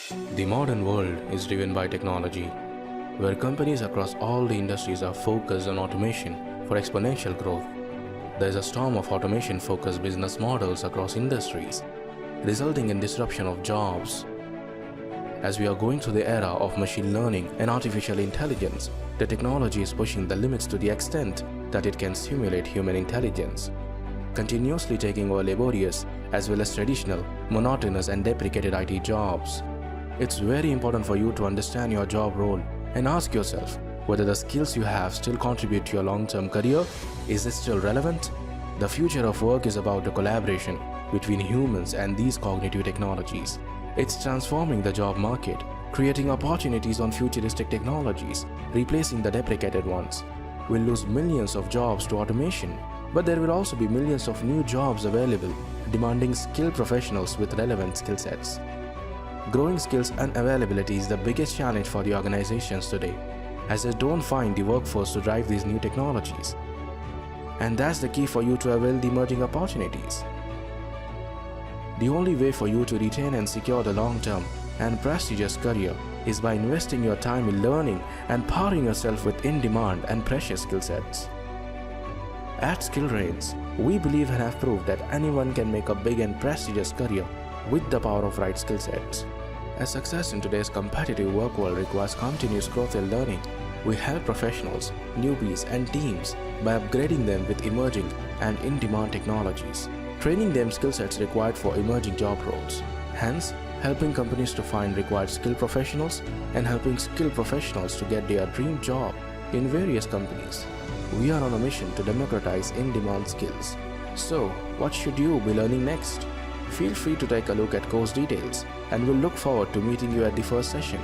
The modern world is driven by technology, where companies across all the industries are focused on automation for exponential growth. There is a storm of automation-focused business models across industries, resulting in disruption of jobs. As we are going through the era of machine learning and artificial intelligence, the technology is pushing the limits to the extent that it can simulate human intelligence, continuously taking over laborious as well as traditional, monotonous and deprecated IT jobs. It's very important for you to understand your job role and ask yourself whether the skills you have still contribute to your long-term career. Is it still relevant? The future of work is about the collaboration between humans and these cognitive technologies. It's transforming the job market, creating opportunities on futuristic technologies, replacing the deprecated ones. We'll lose millions of jobs to automation, but there will also be millions of new jobs available, demanding skilled professionals with relevant skill sets. Growing skills unavailability is the biggest challenge for the organizations today, as they don't find the workforce to drive these new technologies. And that's the key for you to avail the emerging opportunities. The only way for you to retain and secure the long-term and prestigious career is by investing your time in learning and powering yourself with in-demand and precious skill sets. At SkillReigns, we believe and have proved that anyone can make a big and prestigious career with the power of right skill sets. As success in today's competitive work world requires continuous growth and learning, we help professionals, newbies and teams by upgrading them with emerging and in-demand technologies, training them skill sets required for emerging job roles, hence helping companies to find required skilled professionals and helping skilled professionals to get their dream job in various companies. We are on a mission to democratize in-demand skills. So, what should you be learning next? Feel free to take a look at course details, and we'll look forward to meeting you at the first session.